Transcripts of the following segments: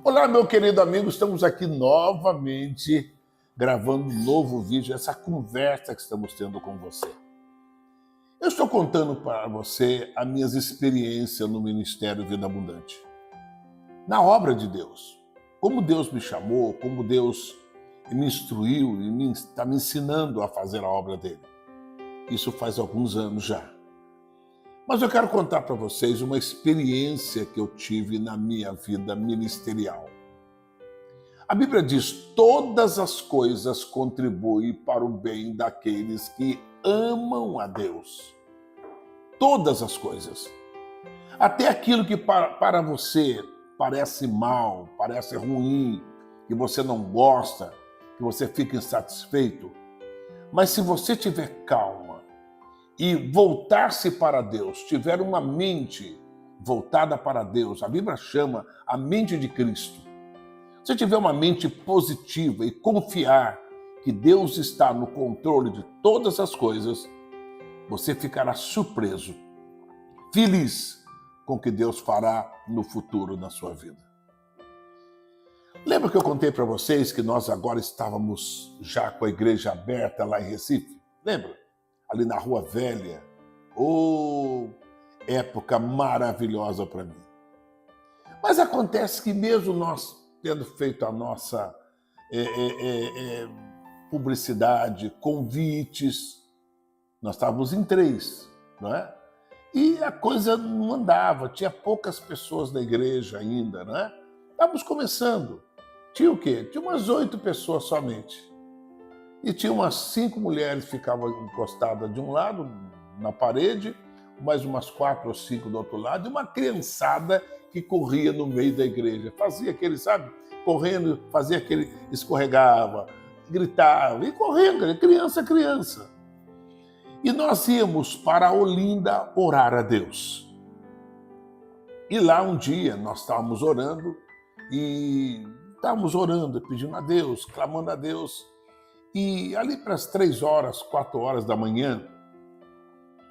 Olá, meu querido amigo, estamos aqui novamente gravando um novo vídeo, essa conversa que estamos tendo com você. Eu estou contando para você as minhas experiências no Ministério Vida Abundante, na obra de Deus. Como Deus me chamou, como Deus me instruiu e está me ensinando a fazer a obra dele. Isso faz alguns anos já. Mas eu quero contar para vocês uma experiência que eu tive na minha vida ministerial. A Bíblia diz: todas as coisas contribuem para o bem daqueles que amam a Deus. Todas as coisas. Até aquilo que para você parece mal, parece ruim, que você não gosta, que você fica insatisfeito. Mas se você tiver calma e voltar-se para Deus, tiver uma mente voltada para Deus, a Bíblia chama a mente de Cristo. Se tiver uma mente positiva e confiar que Deus está no controle de todas as coisas, você ficará surpreso, feliz com o que Deus fará no futuro na sua vida. Lembra que eu contei para vocês que nós agora estávamos já com a igreja aberta lá em Recife? Lembra? Ali na Rua Velha. Oh, época maravilhosa para mim. Mas acontece que mesmo nós tendo feito a nossa publicidade, convites, nós estávamos em 3, não é? E a coisa não andava, tinha poucas pessoas na igreja ainda, não é? Estávamos começando. Tinha o quê? Tinha umas 8 pessoas somente. E tinha umas 5 mulheres que ficavam encostadas de um lado, na parede, mais umas 4 ou 5 do outro lado, e uma criançada que corria no meio da igreja. Fazia aquele, sabe? Correndo, fazia aquele, escorregava, gritava, e correndo, criança. E nós íamos para Olinda orar a Deus. E lá um dia nós estávamos orando, pedindo a Deus, clamando a Deus. E ali para as 3 horas, 4 horas da manhã,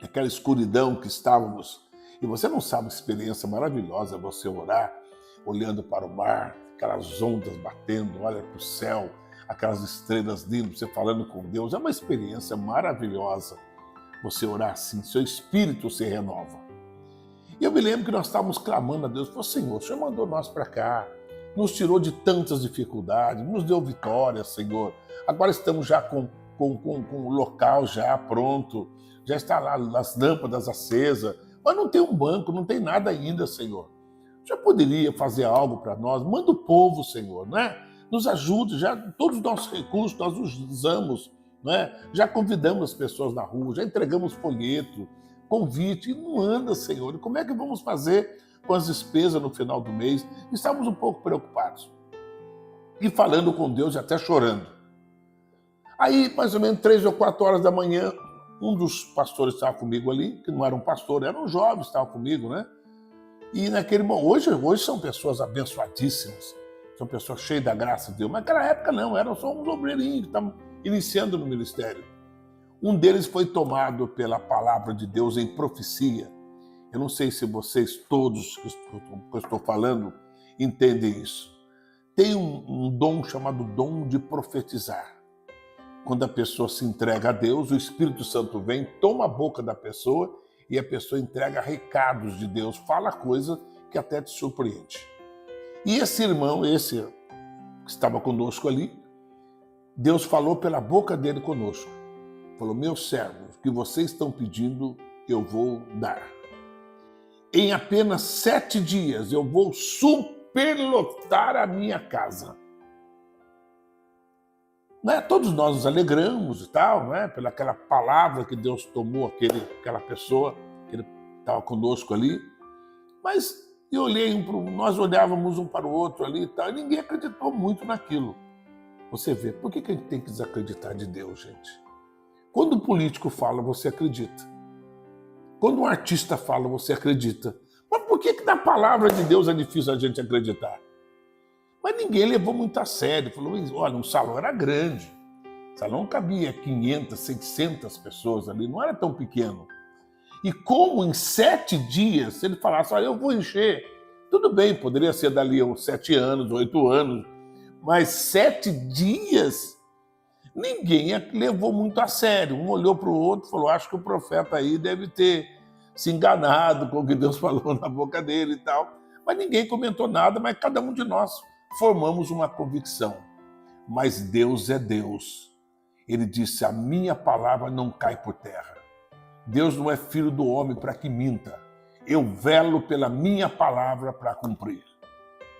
aquela escuridão que estávamos, e você não sabe a experiência maravilhosa você orar, olhando para o mar, aquelas ondas batendo, olha para o céu, aquelas estrelas lindas, você falando com Deus, é uma experiência maravilhosa você orar assim, seu espírito se renova. E eu me lembro que nós estávamos clamando a Deus, falou: Senhor, o Senhor mandou nós para cá, nos tirou de tantas dificuldades, nos deu vitória, Senhor. Agora estamos já com o local já pronto, já está lá as lâmpadas acesas, mas não tem um banco, não tem nada ainda, Senhor. O Senhor poderia fazer algo para nós? Manda o povo, Senhor, né? Nos ajude, já todos os nossos recursos nós usamos, né? Já convidamos as pessoas na rua, já entregamos folheto, convite, e não anda, Senhor. E como é que vamos fazer com as despesas no final do mês? Estávamos um pouco preocupados. E falando com Deus e até chorando. Aí, mais ou menos 3 ou 4 horas da manhã, um dos pastores estava comigo ali, que não era um pastor, era um jovem, estava comigo, né? E naquele momento, hoje são pessoas abençoadíssimas, são pessoas cheias da graça de Deus, mas naquela época não, eram só uns obreirinhos que estavam iniciando no ministério. Um deles foi tomado pela palavra de Deus em profecia. Eu não sei se vocês todos que eu estou falando entendem isso. Tem um dom chamado dom de profetizar. Quando a pessoa se entrega a Deus, o Espírito Santo vem, toma a boca da pessoa e a pessoa entrega recados de Deus, fala coisa que até te surpreende. E esse irmão, esse que estava conosco ali, Deus falou pela boca dele conosco. Falou: meu servo, o que vocês estão pedindo, eu vou dar. Em apenas 7 dias eu vou superlotar a minha casa. Né? Todos nós nos alegramos e tal, né? Pela aquela palavra que Deus tomou aquela pessoa que ele estava conosco ali. Mas eu olhei, nós olhávamos um para o outro ali e tal, e ninguém acreditou muito naquilo. Você vê, por que a gente tem que desacreditar de Deus, gente? Quando o político fala, você acredita. Quando um artista fala, você acredita. Mas por que na palavra de Deus é difícil a gente acreditar? Mas ninguém levou muito a sério. Falou: olha, um salão era grande. O salão cabia 500, 600 pessoas ali, não era tão pequeno. E como em 7 dias, se ele falasse: olha, eu vou encher Tudo bem, poderia ser dali a uns 7 anos, 8 anos, mas 7 dias, ninguém levou muito a sério. Um olhou para o outro e falou, acho que o profeta aí deve ter se enganado com o que Deus falou na boca dele e tal. Mas ninguém comentou nada, mas cada um de nós formamos uma convicção. Mas Deus é Deus. Ele disse, a minha palavra não cai por terra. Deus não é filho do homem para que minta. Eu velo pela minha palavra para cumprir.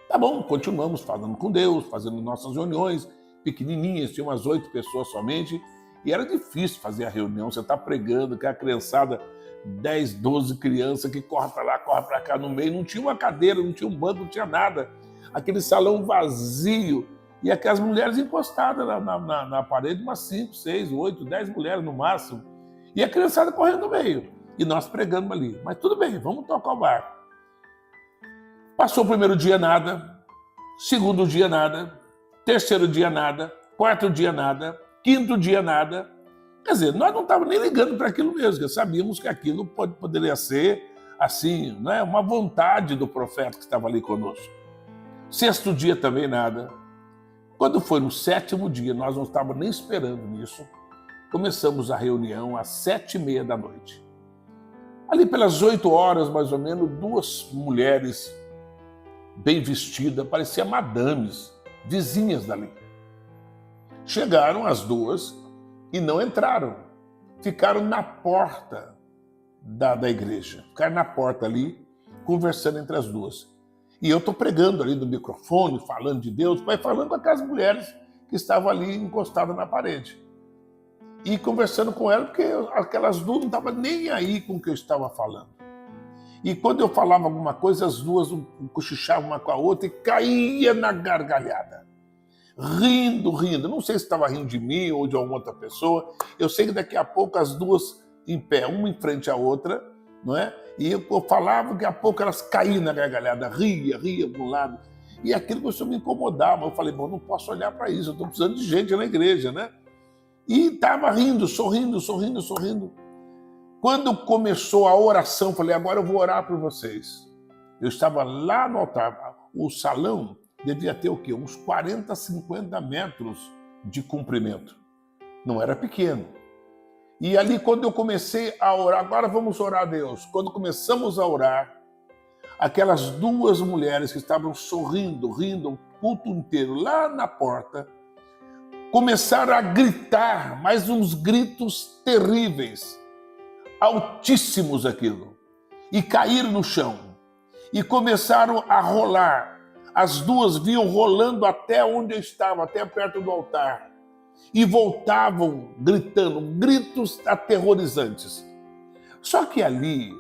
Tá bom, continuamos falando com Deus, fazendo nossas reuniões pequenininhas, tinha umas 8 pessoas somente, e era difícil fazer a reunião, você está pregando, que a criançada, 10, 12 crianças que corre para lá, corre para cá no meio, não tinha uma cadeira, não tinha um banco, não tinha nada. Aquele salão vazio, e aquelas mulheres encostadas na parede, umas 5, 6, 8, 10 mulheres no máximo, e a criançada correndo no meio, e nós pregando ali. Mas tudo bem, vamos tocar o barco. Passou o primeiro dia nada, segundo dia nada, terceiro dia nada, quarto dia nada, quinto dia nada. Quer dizer, nós não estávamos nem ligando para aquilo mesmo, porque sabíamos que aquilo poderia ser, assim, né, uma vontade do profeta que estava ali conosco. Sexto dia também nada. Quando foi no 7º dia, nós não estávamos nem esperando nisso, começamos a reunião às 7h30 da noite. Ali pelas 8 horas, mais ou menos, 2 mulheres bem vestidas, pareciam madames, vizinhas dali. Chegaram as 2 e não entraram. Ficaram na porta da igreja. Ficaram na porta ali, conversando entre as 2. E eu estou pregando ali no microfone, falando de Deus, mas falando com aquelas mulheres que estavam ali encostadas na parede. E conversando com elas, porque aquelas 2 não estavam nem aí com o que eu estava falando. E quando eu falava alguma coisa, as 2 cochichavam uma com a outra e caía na gargalhada. Rindo, rindo. Não sei se estava rindo de mim ou de alguma outra pessoa. Eu sei que daqui a pouco as 2 em pé, uma em frente à outra, não é? E eu falava, daqui a pouco elas caíam na gargalhada, ria para um lado. E aquilo começou a me incomodar. Mas eu falei, bom, não posso olhar para isso, eu estou precisando de gente na igreja, né? E estava rindo, sorrindo. Quando começou a oração, falei, agora eu vou orar por vocês. Eu estava lá no altar. O salão devia ter o quê? Uns 40, 50 metros de comprimento. Não era pequeno. E ali, quando eu comecei a orar, agora vamos orar a Deus. Quando começamos a orar, aquelas 2 mulheres que estavam sorrindo, rindo o culto inteiro lá na porta, começaram a gritar, mas uns gritos terríveis, altíssimos aquilo, e caíram no chão, e começaram a rolar. As 2 vinham rolando até onde eu estava, até perto do altar, e voltavam gritando, gritos aterrorizantes. Só que ali,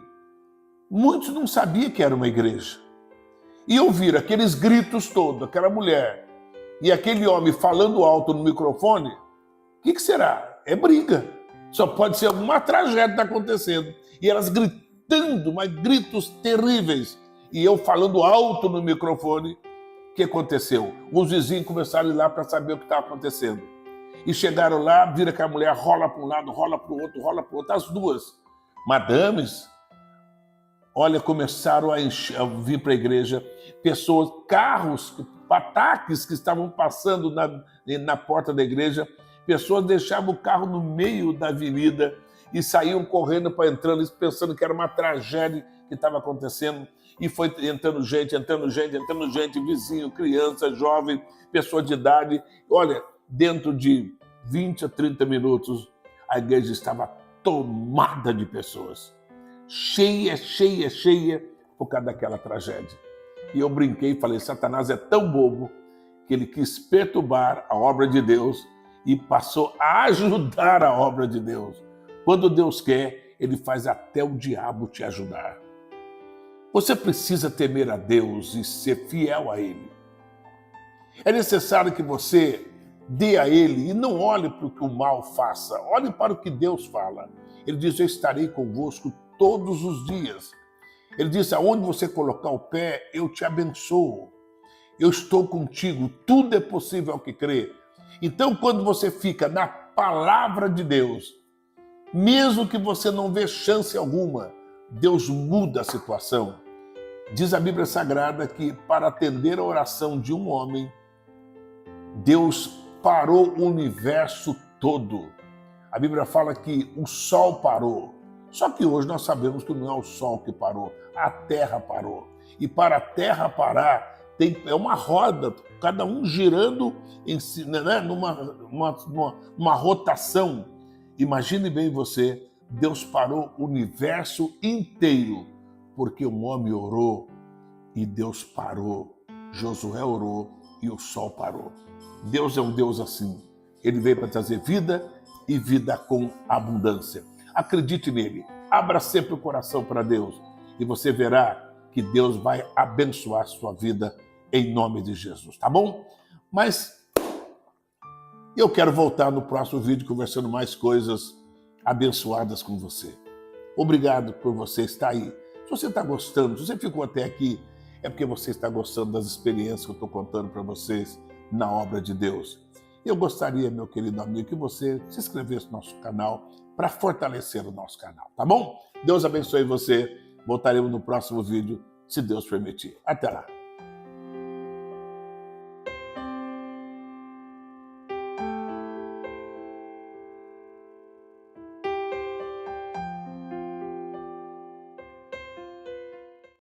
muitos não sabiam que era uma igreja, e ouviram aqueles gritos todos, aquela mulher, e aquele homem falando alto no microfone. O que será? É briga. Só pode ser alguma tragédia que está acontecendo. E elas gritando, mas gritos terríveis. E eu falando alto no microfone. O que aconteceu? Os vizinhos começaram a ir lá para saber o que estava acontecendo. E chegaram lá, viram que a mulher rola para um lado, rola para o outro, rola para o outro. As 2 madames, olha, começaram a vir para a igreja. Pessoas, carros, ataques que estavam passando na porta da igreja. Pessoas deixavam o carro no meio da avenida e saíam correndo para entrando, pensando que era uma tragédia que estava acontecendo. E foi entrando gente, vizinho, criança, jovem, pessoa de idade. Olha, dentro de 20 a 30 minutos, a igreja estava tomada de pessoas. Cheia por causa daquela tragédia. E eu brinquei e falei, Satanás é tão bobo que ele quis perturbar a obra de Deus e passou a ajudar a obra de Deus. Quando Deus quer, ele faz até o diabo te ajudar. Você precisa temer a Deus e ser fiel a Ele. É necessário que você dê a Ele e não olhe para o que o mal faça, olhe para o que Deus fala. Ele diz, eu estarei convosco todos os dias. Ele diz, aonde você colocar o pé, eu te abençoo. Eu estou contigo, tudo é possível ao que crê. Então, quando você fica na palavra de Deus, mesmo que você não vê chance alguma, Deus muda a situação. Diz a Bíblia Sagrada que para atender a oração de um homem, Deus parou o universo todo. A Bíblia fala que o sol parou. Só que hoje nós sabemos que não é o sol que parou, a terra parou. E para a terra parar, é uma roda, cada um girando em si, né, numa rotação. Imagine bem você, Deus parou o universo inteiro, porque um homem orou e Deus parou. Josué orou e o sol parou. Deus é um Deus assim. Ele veio para trazer vida e vida com abundância. Acredite nele. Abra sempre o coração para Deus e você verá que Deus vai abençoar a sua vida em nome de Jesus, tá bom? Mas eu quero voltar no próximo vídeo conversando mais coisas abençoadas com você. Obrigado por você estar aí. Se você está gostando, se você ficou até aqui, é porque você está gostando das experiências que eu estou contando para vocês na obra de Deus. Eu gostaria, meu querido amigo, que você se inscrevesse no nosso canal para fortalecer o nosso canal, tá bom? Deus abençoe você. Voltaremos no próximo vídeo, se Deus permitir. Até lá.